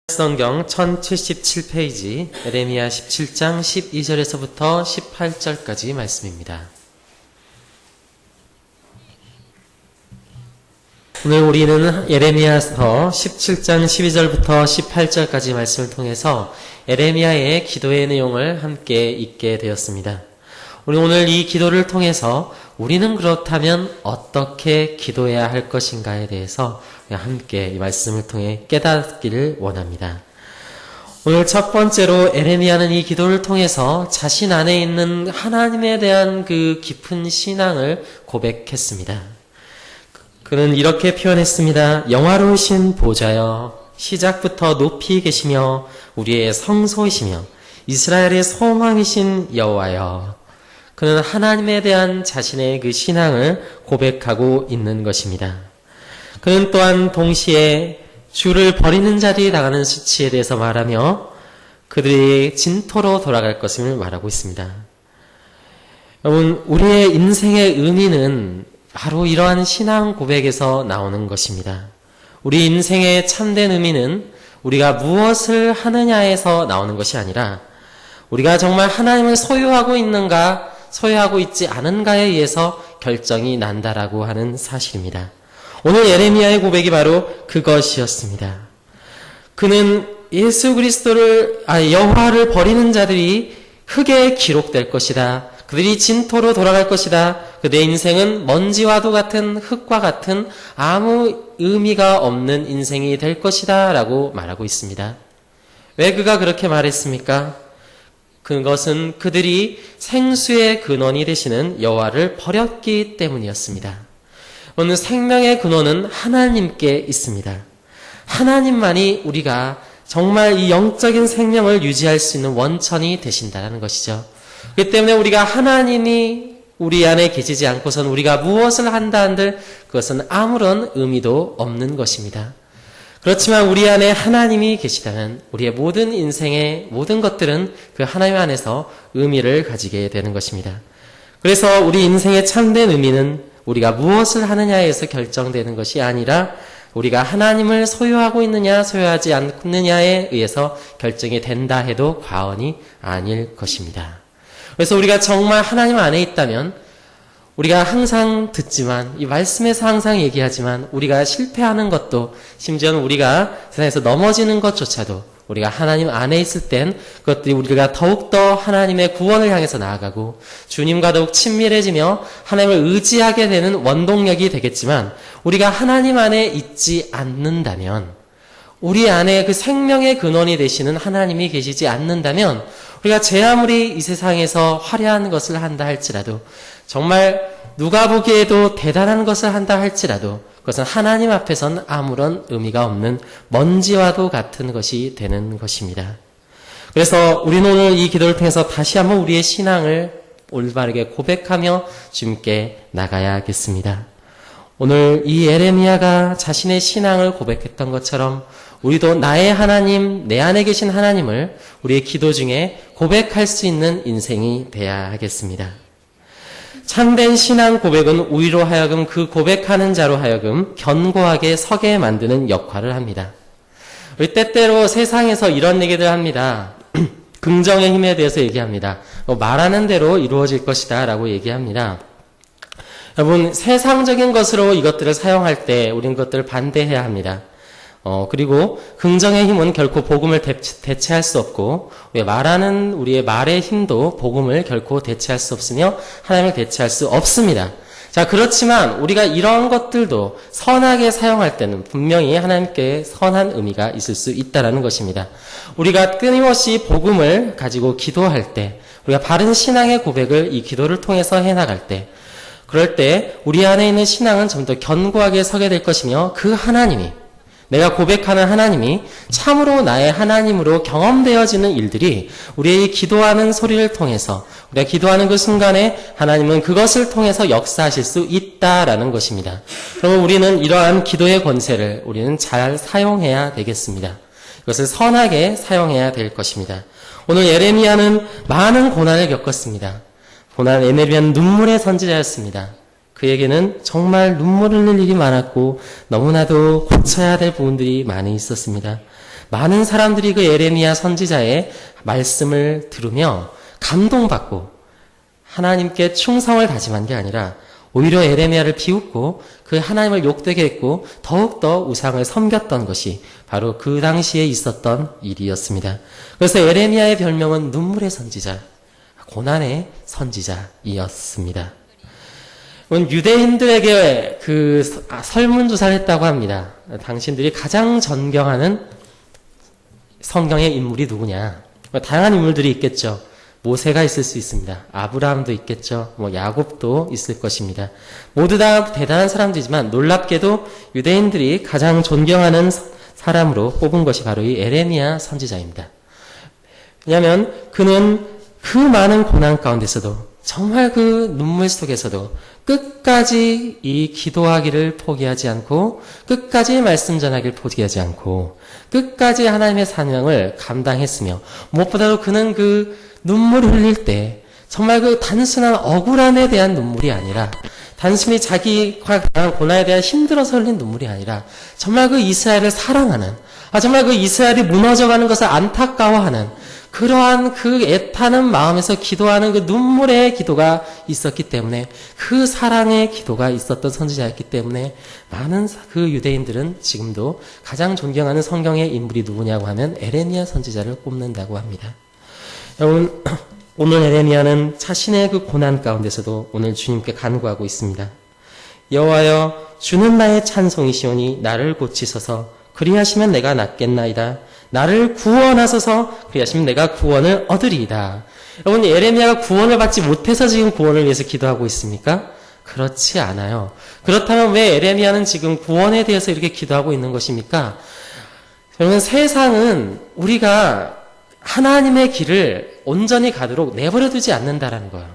성경 1077페이지 예레미야 17장 12절에서부터 18절까지 말씀입니다. 오늘 우리는 예레미야서 17장 12절부터 18절까지 말씀을 통해서 예레미야의 기도의 내용을 함께 읽게 되었습니다. 우리 오늘 이 기도를 통해서 우리는 그렇다면 어떻게 기도해야 할 것인가에 대해서 함께 이 말씀을 통해 깨닫기를 원합니다. 오늘 첫 번째로 예레미야는 이 기도를 통해서 자신 안에 있는 하나님에 대한 그 깊은 신앙을 고백했습니다. 그는 이렇게 표현했습니다. 영화로우신 보좌여, 시작부터 높이 계시며 우리의 성소이시며 이스라엘의 소망이신 여호와여. 그는 하나님에 대한 자신의 그 신앙을 고백하고 있는 것입니다. 그는 또한 동시에 주를 버리는 자들이 당하는 수치에 대해서 말하며 그들이 진토로 돌아갈 것을 말하고 있습니다. 여러분, 우리의 인생의 의미는 바로 이러한 신앙 고백에서 나오는 것입니다. 우리 인생의 참된 의미는 우리가 무엇을 하느냐에서 나오는 것이 아니라 우리가 정말 하나님을 소유하고 있는가 소유하고 있지 않은가에 의해서 결정이 난다라고 하는 사실입니다. 오늘 예레미야의 고백이 바로 그것이었습니다. 그는 예수 그리스도를 여호와를 버리는 자들이 흙에 기록될 것이다. 그들이 진토로 돌아갈 것이다. 그들의 인생은 먼지와도 같은 흙과 같은 아무 의미가 없는 인생이 될 것이다 라고 말하고 있습니다. 왜 그가 그렇게 말했습니까? 그것은 그들이 생수의 근원이 되시는 여호와를 버렸기 때문이었습니다. 오늘 생명의 근원은 하나님께 있습니다. 하나님만이 우리가 정말 이 영적인 생명을 유지할 수 있는 원천이 되신다는 것이죠. 그렇기 때문에 우리가 하나님이 우리 안에 계시지 않고선 우리가 무엇을 한다 한들 그것은 아무런 의미도 없는 것입니다. 그렇지만 우리 안에 하나님이 계시다면 우리의 모든 인생의 모든 것들은 그 하나님 안에서 의미를 가지게 되는 것입니다. 그래서 우리 인생의 참된 의미는 우리가 무엇을 하느냐에서 결정되는 것이 아니라 우리가 하나님을 소유하고 있느냐 소유하지 않느냐에 의해서 결정이 된다 해도 과언이 아닐 것입니다. 그래서 우리가 정말 하나님 안에 있다면 우리가 항상 듣지만 이 말씀에서 항상 얘기하지만 우리가 실패하는 것도 심지어는 우리가 세상에서 넘어지는 것조차도 우리가 하나님 안에 있을 땐 그것들이 우리가 더욱더 하나님의 구원을 향해서 나아가고 주님과 더욱 친밀해지며 하나님을 의지하게 되는 원동력이 되겠지만 우리가 하나님 안에 있지 않는다면 우리 안에 그 생명의 근원이 되시는 하나님이 계시지 않는다면 우리가 제 아무리 이 세상에서 화려한 것을 한다 할지라도 정말 누가 보기에도 대단한 것을 한다 할지라도 그것은 하나님 앞에선 아무런 의미가 없는 먼지와도 같은 것이 되는 것입니다. 그래서 우리는 오늘 이 기도를 통해서 다시 한번 우리의 신앙을 올바르게 고백하며 주님께 나가야겠습니다. 오늘 이 예레미야가 자신의 신앙을 고백했던 것처럼 우리도 나의 하나님, 내 안에 계신 하나님을 우리의 기도 중에 고백할 수 있는 인생이 돼야 하겠습니다. 참된 신앙 고백은 우리로 하여금 그 고백하는 자로 하여금 견고하게 서게 만드는 역할을 합니다. 우리 때때로 세상에서 이런 얘기들 합니다. 긍정의 힘에 대해서 얘기합니다. 말하는 대로 이루어질 것이다 라고 얘기합니다. 여러분, 세상적인 것으로 이것들을 사용할 때 우리는 그것들을 반대해야 합니다. 그리고 긍정의 힘은 결코 복음을 대체할 수 없고 말하는 우리의 말의 힘도 복음을 결코 대체할 수 없으며 하나님을 대체할 수 없습니다. 자, 그렇지만 우리가 이런 것들도 선하게 사용할 때는 분명히 하나님께 선한 의미가 있을 수 있다는 것입니다. 우리가 끊임없이 복음을 가지고 기도할 때 우리가 바른 신앙의 고백을 이 기도를 통해서 해나갈 때 그럴 때 우리 안에 있는 신앙은 좀 더 견고하게 서게 될 것이며 그 하나님이 내가 고백하는 하나님이 참으로 나의 하나님으로 경험되어지는 일들이 우리의 기도하는 소리를 통해서 우리가 기도하는 그 순간에 하나님은 그것을 통해서 역사하실 수 있다라는 것입니다. 그러면 우리는 이러한 기도의 권세를 우리는 잘 사용해야 되겠습니다. 이것을 선하게 사용해야 될 것입니다. 오늘 예레미야는 많은 고난을 겪었습니다. 예레미야는 눈물의 선지자였습니다. 그에게는 정말 눈물을 흘릴 일이 많았고 너무나도 고쳐야 될 부분들이 많이 있었습니다. 많은 사람들이 그 에레미야 선지자의 말씀을 들으며 감동받고 하나님께 충성을 다짐한 게 아니라 오히려 에레미야를 비웃고 그 하나님을 욕되게 했고 더욱더 우상을 섬겼던 것이 바로 그 당시에 있었던 일이었습니다. 그래서 에레미야의 별명은 눈물의 선지자, 고난의 선지자이었습니다. 유대인들에게 그 설문조사를 했다고 합니다. 당신들이 가장 존경하는 성경의 인물이 누구냐? 다양한 인물들이 있겠죠. 모세가 있을 수 있습니다. 아브라함도 있겠죠. 야곱도 있을 것입니다. 모두 다 대단한 사람들이지만 놀랍게도 유대인들이 가장 존경하는 사람으로 뽑은 것이 바로 이 에레미야 선지자입니다. 왜냐하면 그는 그 많은 고난 가운데서도 정말 그 눈물 속에서도 끝까지 이 기도하기를 포기하지 않고 끝까지 말씀 전하기를 포기하지 않고 끝까지 하나님의 사명을 감당했으며 무엇보다도 그는 그 눈물을 흘릴 때 정말 그 단순한 억울함에 대한 눈물이 아니라 단순히 자기가 당한 고난에 대한 힘들어서 흘린 눈물이 아니라 정말 그 이스라엘을 사랑하는 정말 그 이스라엘이 무너져가는 것을 안타까워하는 그러한 그 애타는 마음에서 기도하는 그 눈물의 기도가 있었기 때문에 그 사랑의 기도가 있었던 선지자였기 때문에 많은 그 유대인들은 지금도 가장 존경하는 성경의 인물이 누구냐고 하면 에레미야 선지자를 꼽는다고 합니다. 여러분, 오늘 에레미야는 자신의 그 고난 가운데서도 오늘 주님께 간구하고 있습니다. 여호와여, 주는 나의 찬송이시오니 나를 고치소서. 그리하시면 내가 낫겠나이다. 나를 구원하소서. 그리하시면 내가 구원을 얻으리이다. 여러분, 에레미야가 구원을 받지 못해서 지금 구원을 위해서 기도하고 있습니까? 그렇지 않아요. 그렇다면 왜 에레미야는 지금 구원에 대해서 이렇게 기도하고 있는 것입니까? 여러분, 세상은 우리가 하나님의 길을 온전히 가도록 내버려 두지 않는다라는 거예요.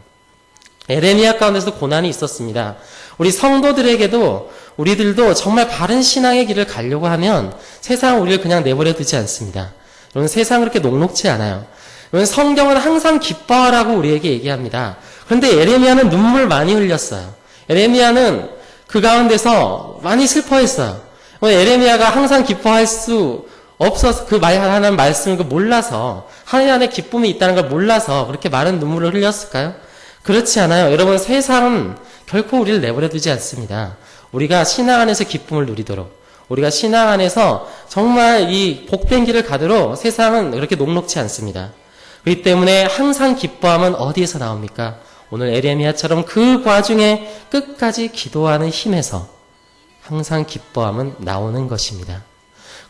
에레미야 가운데서 고난이 있었습니다. 우리 성도들에게도 우리들도 정말 바른 신앙의 길을 가려고 하면 세상은 우리를 그냥 내버려 두지 않습니다. 여러분, 세상은 그렇게 녹록지 않아요. 여러분, 성경은 항상 기뻐하라고 우리에게 얘기합니다. 그런데 에레미야는 눈물 많이 흘렸어요. 에레미야는 그 가운데서 많이 슬퍼했어요. 에레미야가 항상 기뻐할 수 없어서 그 하나님 말씀을 몰라서 하나님 안에 기쁨이 있다는 걸 몰라서 그렇게 많은 눈물을 흘렸을까요? 그렇지 않아요. 여러분, 세상은 결코 우리를 내버려 두지 않습니다. 우리가 신앙 안에서 기쁨을 누리도록 우리가 신앙 안에서 정말 이 복된 길을 가도록 세상은 그렇게 녹록지 않습니다. 그렇기 때문에 항상 기뻐함은 어디에서 나옵니까? 오늘 에레미야처럼 그 과중에 끝까지 기도하는 힘에서 항상 기뻐함은 나오는 것입니다.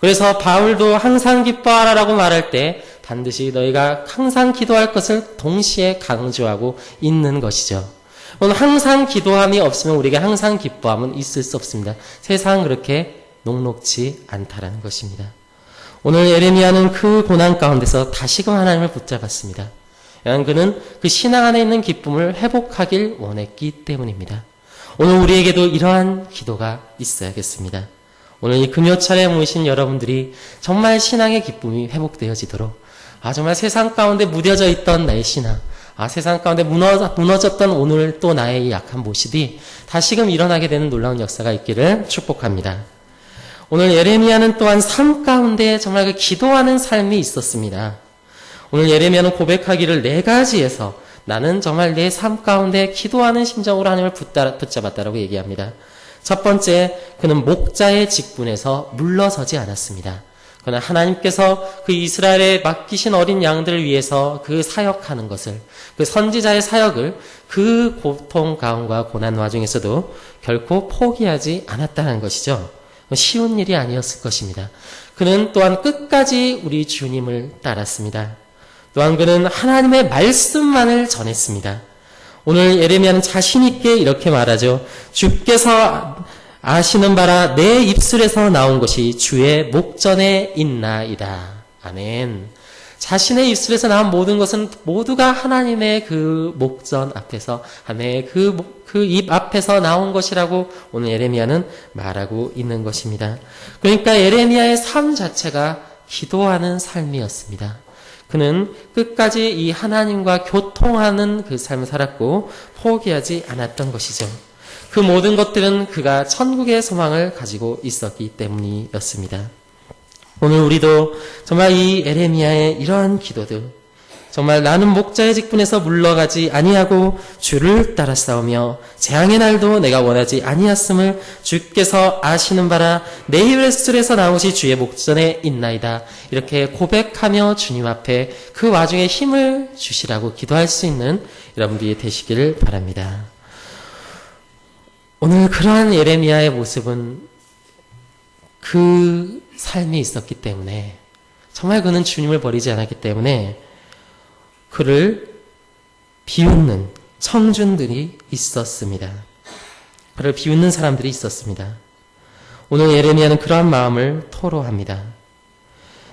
그래서 바울도 항상 기뻐하라라고 말할 때 반드시 너희가 항상 기도할 것을 동시에 강조하고 있는 것이죠. 오늘 항상 기도함이 없으면 우리에게 항상 기뻐함은 있을 수 없습니다. 세상은 그렇게 녹록지 않다라는 것입니다. 오늘 에레미야는 그 고난 가운데서 다시금 하나님을 붙잡았습니다. 그는 그 신앙 안에 있는 기쁨을 회복하길 원했기 때문입니다. 오늘 우리에게도 이러한 기도가 있어야겠습니다. 오늘 이 금요철에 모이신 여러분들이 정말 신앙의 기쁨이 회복되어지도록 정말 세상 가운데 무뎌져 있던 나의 신앙, 세상 가운데 무너졌던 오늘 또 나의 약한 모습이 다시금 일어나게 되는 놀라운 역사가 있기를 축복합니다. 오늘 에레미야는 또한 삶 가운데 정말 그 기도하는 삶이 있었습니다. 오늘 에레미야는 고백하기를 4가지에서 나는 정말 내 삶 가운데 기도하는 심정으로 하나님을 붙잡았다라고 얘기합니다. 첫 번째, 그는 목자의 직분에서 물러서지 않았습니다. 그러나 하나님께서 그 이스라엘에 맡기신 어린 양들을 위해서 그 사역하는 것을, 그 선지자의 사역을 그 고통 가운과 고난 와중에서도 결코 포기하지 않았다는 것이죠. 쉬운 일이 아니었을 것입니다. 그는 또한 끝까지 우리 주님을 따랐습니다. 또한 그는 하나님의 말씀만을 전했습니다. 오늘 에레미야는 자신 있게 이렇게 말하죠. 주께서 아시는 바라 내 입술에서 나온 것이 주의 목전에 있나이다. 아멘. 자신의 입술에서 나온 모든 것은 모두가 하나님의 그 목전 앞에서, 하나님의 그 입 앞에서 나온 것이라고 오늘 에레미야는 말하고 있는 것입니다. 그러니까 에레미야의 삶 자체가 기도하는 삶이었습니다. 그는 끝까지 이 하나님과 교통하는 그 삶을 살았고 포기하지 않았던 것이죠. 그 모든 것들은 그가 천국의 소망을 가지고 있었기 때문이었습니다. 오늘 우리도 정말 이 에레미야의 이러한 기도들, 정말 나는 목자의 직분에서 물러가지 아니하고 주를 따라 싸우며 재앙의 날도 내가 원하지 아니하음을 주께서 아시는 바라 내 입의 술에서 나오시 주의 목전에 있나이다. 이렇게 고백하며 주님 앞에 그 와중에 힘을 주시라고 기도할 수 있는 여러분들이 되시기를 바랍니다. 오늘 그러한 예레미야의 모습은 그 삶이 있었기 때문에, 정말 그는 주님을 버리지 않았기 때문에 그를 비웃는 청중들이 있었습니다. 그를 비웃는 사람들이 있었습니다. 오늘 예레미야는 그러한 마음을 토로합니다.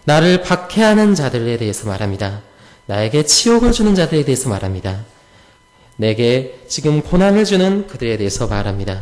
나를 박해하는 자들에 대해서 말합니다. 나에게 치욕을 주는 자들에 대해서 말합니다. 내게 지금 고난을 주는 그들에 대해서 말합니다.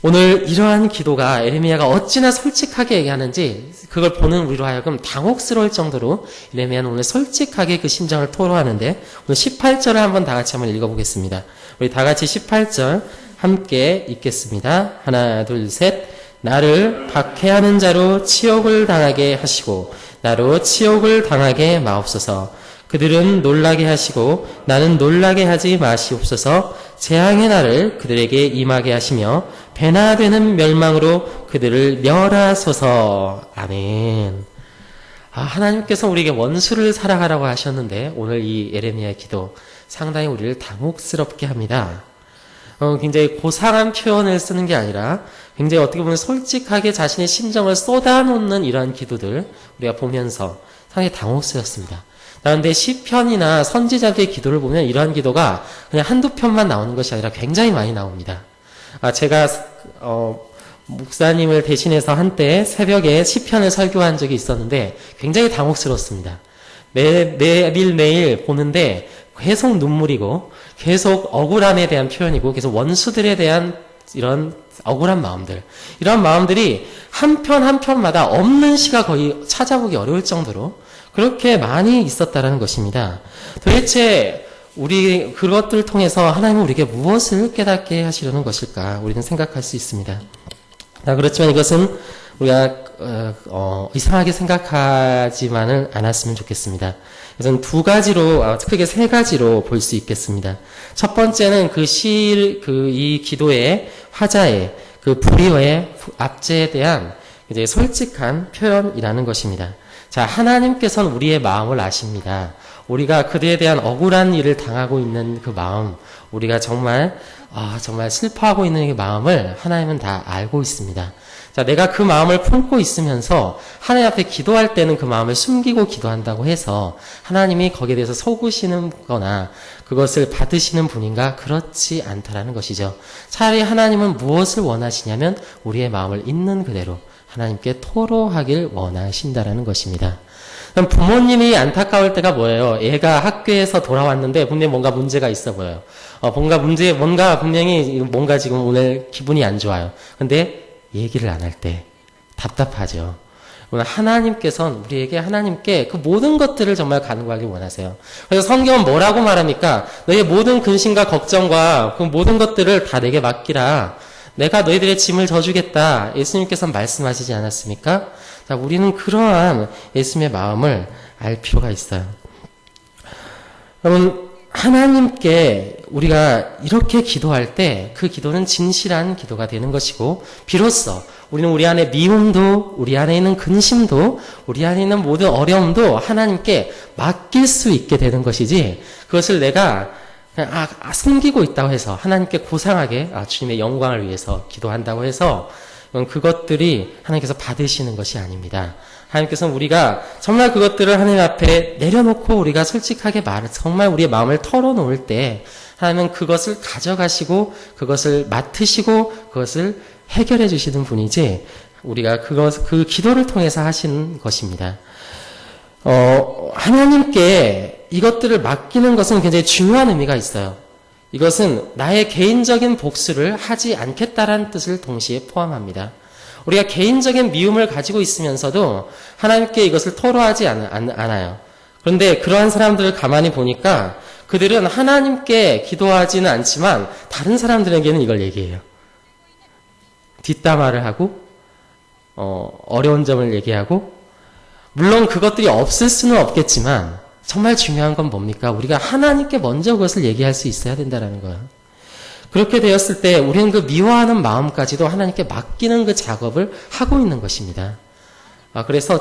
오늘 이러한 기도가 에레미야가 어찌나 솔직하게 얘기하는지 그걸 보는 우리로 하여금 당혹스러울 정도로 에레미야는 오늘 솔직하게 그 심정을 토로하는데, 오늘 18절을 한번 다 같이 한번 읽어보겠습니다. 우리 다 같이 18절 함께 읽겠습니다. 하나, 둘, 셋. 나를 박해하는 자로 치욕을 당하게 하시고 나로 치욕을 당하게 마옵소서. 그들은 놀라게 하시고 나는 놀라게 하지 마시옵소서. 재앙의 날을 그들에게 임하게 하시며 배나 되는 멸망으로 그들을 멸하소서. 아멘. 하나님께서 우리에게 원수를 사랑하라고 하셨는데 오늘 이 예레미야의 기도 상당히 우리를 당혹스럽게 합니다. 굉장히 고상한 표현을 쓰는 게 아니라 굉장히 어떻게 보면 솔직하게 자신의 심정을 쏟아놓는 이러한 기도들 우리가 보면서 상당히 당혹스럽습니다. 그런데 시편이나 선지자들의 기도를 보면 이러한 기도가 그냥 한두 편만 나오는 것이 아니라 굉장히 많이 나옵니다. 제가 목사님을 대신해서 한때 새벽에 시편을 설교한 적이 있었는데 굉장히 당혹스럽습니다. 매일 보는데 계속 눈물이고 계속 억울함에 대한 표현이고 계속 원수들에 대한 이런 억울한 마음들, 이런 마음들이 한 편 한 편마다 없는 시가 거의 찾아보기 어려울 정도로 그렇게 많이 있었다라는 것입니다. 도대체 우리 그것들을 통해서 하나님은 우리에게 무엇을 깨닫게 하시려는 것일까 우리는 생각할 수 있습니다. 그렇지만 이것은 우리가 이상하게 생각하지만은 않았으면 좋겠습니다. 그래서 두 가지로, 크게 세 가지로 볼 수 있겠습니다. 첫 번째는 이 기도의 화자의 그 불의의 압제에 대한 이제 솔직한 표현이라는 것입니다. 자, 하나님께서는 우리의 마음을 아십니다. 우리가 그들에 대한 억울한 일을 당하고 있는 그 마음, 우리가 정말 슬퍼하고 있는 그 마음을 하나님은 다 알고 있습니다. 자, 내가 그 마음을 품고 있으면서 하나님 앞에 기도할 때는 그 마음을 숨기고 기도한다고 해서 하나님이 거기에 대해서 속으시는 거나 그것을 받으시는 분인가? 그렇지 않다라는 것이죠. 차라리 하나님은 무엇을 원하시냐면 우리의 마음을 있는 그대로 하나님께 토로하길 원하신다라는 것입니다. 그럼 부모님이 안타까울 때가 뭐예요? 얘가 학교에서 돌아왔는데 분명히 뭔가 문제가 있어 보여요. 뭔가 지금 오늘 기분이 안 좋아요. 근데 얘기를 안 할 때 답답하죠. 오늘 하나님께 그 모든 것들을 정말 간구하길 원하세요. 그래서 성경은 뭐라고 말합니까? 너의 모든 근심과 걱정과 그 모든 것들을 다 내게 맡기라. 내가 너희들의 짐을 져주겠다. 예수님께서 말씀하시지 않았습니까? 자, 우리는 그러한 예수님의 마음을 알 필요가 있어요. 여러분, 하나님께 우리가 이렇게 기도할 때 그 기도는 진실한 기도가 되는 것이고, 비로소 우리는 우리 안에 미움도, 우리 안에 있는 근심도, 우리 안에 있는 모든 어려움도 하나님께 맡길 수 있게 되는 것이지, 그것을 내가 그냥 숨기고 있다고 해서 하나님께 고상하게 주님의 영광을 위해서 기도한다고 해서 그것들이 하나님께서 받으시는 것이 아닙니다. 하나님께서는 우리가 정말 그것들을 하나님 앞에 내려놓고 우리가 솔직하게 정말 우리의 마음을 털어놓을 때 하나님은 그것을 가져가시고 그것을 맡으시고 그것을 해결해 주시는 분이지, 우리가 그 기도를 통해서 하시는 것입니다. 하나님께 이것들을 맡기는 것은 굉장히 중요한 의미가 있어요. 이것은 나의 개인적인 복수를 하지 않겠다라는 뜻을 동시에 포함합니다. 우리가 개인적인 미움을 가지고 있으면서도 하나님께 이것을 토로하지 않아요. 그런데 그러한 사람들을 가만히 보니까 그들은 하나님께 기도하지는 않지만 다른 사람들에게는 이걸 얘기해요. 뒷담화를 하고 어려운 점을 얘기하고, 물론 그것들이 없을 수는 없겠지만 정말 중요한 건 뭡니까? 우리가 하나님께 먼저 그것을 얘기할 수 있어야 된다는 거예요. 그렇게 되었을 때 우리는 그 미워하는 마음까지도 하나님께 맡기는 그 작업을 하고 있는 것입니다. 그래서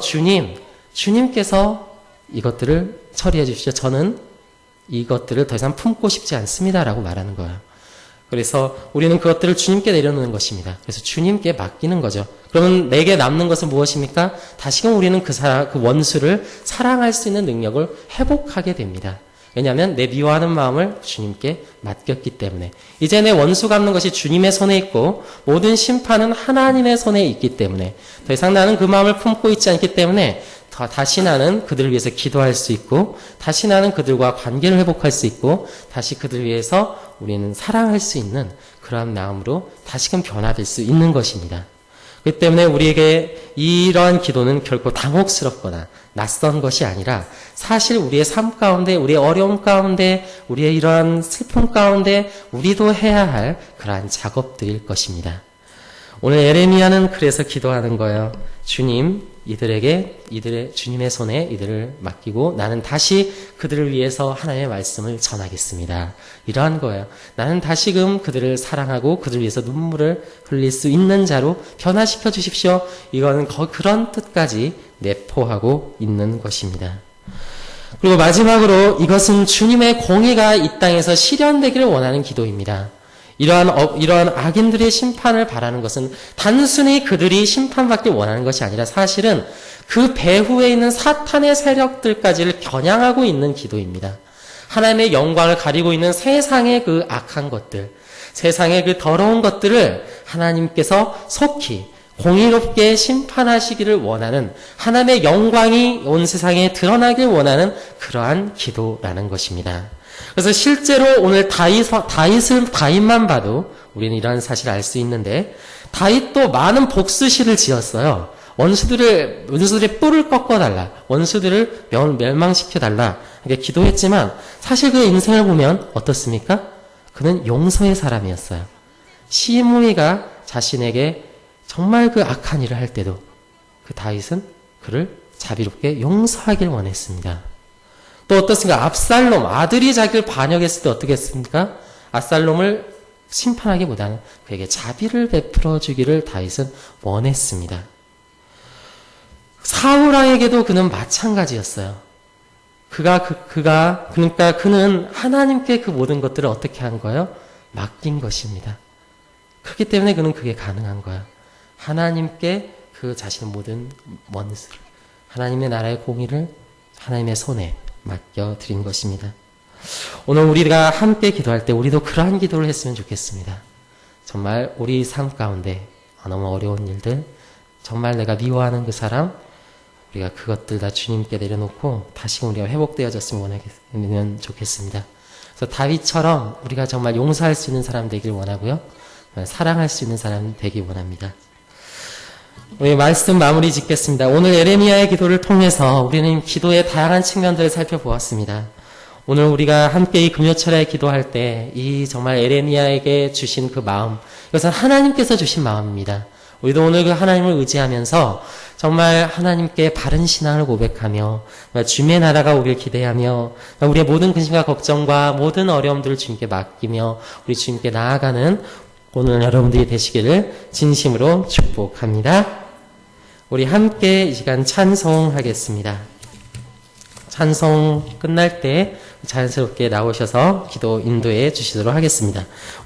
주님께서 이것들을 처리해 주십시오. 저는 이것들을 더 이상 품고 싶지 않습니다라고 말하는 거예요. 그래서 우리는 그것들을 주님께 내려놓는 것입니다. 그래서 주님께 맡기는 거죠. 그러면 내게 남는 것은 무엇입니까? 다시금 우리는 그 원수를 사랑할 수 있는 능력을 회복하게 됩니다. 왜냐하면 내 미워하는 마음을 주님께 맡겼기 때문에. 이제 내 원수 갚는 것이 주님의 손에 있고 모든 심판은 하나님의 손에 있기 때문에 더 이상 나는 그 마음을 품고 있지 않기 때문에 다시 나는 그들을 위해서 기도할 수 있고 다시 나는 그들과 관계를 회복할 수 있고 다시 그들을 위해서 우리는 사랑할 수 있는 그러한 마음으로 다시금 변화될 수 있는 것입니다. 그렇기 때문에 우리에게 이러한 기도는 결코 당혹스럽거나 낯선 것이 아니라 사실 우리의 삶 가운데, 우리의 어려움 가운데, 우리의 이러한 슬픔 가운데 우리도 해야 할 그러한 작업들일 것입니다. 오늘 에레미야는 그래서 기도하는 거예요. 주님, 주님의 손에 이들을 맡기고 나는 다시 그들을 위해서 하나님의 말씀을 전하겠습니다. 이러한 거예요. 나는 다시금 그들을 사랑하고 그들을 위해서 눈물을 흘릴 수 있는 자로 변화시켜 주십시오. 이거는 그런 뜻까지 내포하고 있는 것입니다. 그리고 마지막으로 이것은 주님의 공의가 이 땅에서 실현되기를 원하는 기도입니다. 이러한 악인들의 심판을 바라는 것은 단순히 그들이 심판받길 원하는 것이 아니라 사실은 그 배후에 있는 사탄의 세력들까지를 겨냥하고 있는 기도입니다. 하나님의 영광을 가리고 있는 세상의 그 악한 것들, 세상의 그 더러운 것들을 하나님께서 속히 공의롭게 심판하시기를 원하는 하나님의 영광이 온 세상에 드러나길 원하는 그러한 기도라는 것입니다. 그래서 실제로 오늘 다윗만 봐도 우리는 이러한 사실을 알 수 있는데 다윗도 많은 복수시를 지었어요. 원수들의 뿔을 꺾어달라. 원수들을 멸망시켜달라. 이렇게 기도했지만 사실 그 인생을 보면 어떻습니까? 그는 용서의 사람이었어요. 시므이가 자신에게 정말 그 악한 일을 할 때도 그 다윗은 그를 자비롭게 용서하길 원했습니다. 또 어떻습니까? 압살롬, 아들이 자기를 반역했을 때 어떻게 했습니까? 압살롬을 심판하기보다는 그에게 자비를 베풀어 주기를 다윗은 원했습니다. 사울왕에게도 그는 마찬가지였어요. 그러니까 그는 하나님께 그 모든 것들을 어떻게 한 거예요? 맡긴 것입니다. 그렇기 때문에 그는 그게 가능한 거예요. 하나님께 그 자신의 모든 원수를, 하나님의 나라의 공의를 하나님의 손에 맡겨드린 것입니다. 오늘 우리가 함께 기도할 때 우리도 그러한 기도를 했으면 좋겠습니다. 정말 우리 삶 가운데 너무 어려운 일들, 정말 내가 미워하는 그 사람, 우리가 그것들 다 주님께 내려놓고 다시 우리가 회복되어졌으면 좋겠습니다. 그래서 다윗처럼 우리가 정말 용서할 수 있는 사람 되길 원하고요. 사랑할 수 있는 사람 되길 원합니다. 우리 말씀 마무리 짓겠습니다. 오늘 에레미야의 기도를 통해서 우리는 기도의 다양한 측면들을 살펴보았습니다. 오늘 우리가 함께 이 금요철에 기도할 때 이 정말 에레미야에게 주신 그 마음, 이것은 하나님께서 주신 마음입니다. 우리도 오늘 그 하나님을 의지하면서 정말 하나님께 바른 신앙을 고백하며 주님의 나라가 오길 기대하며 우리의 모든 근심과 걱정과 모든 어려움들을 주님께 맡기며 우리 주님께 나아가는 오늘 여러분들이 되시기를 진심으로 축복합니다. 우리 함께 이 시간 찬송하겠습니다. 찬송 끝날 때 자연스럽게 나오셔서 기도 인도해 주시도록 하겠습니다.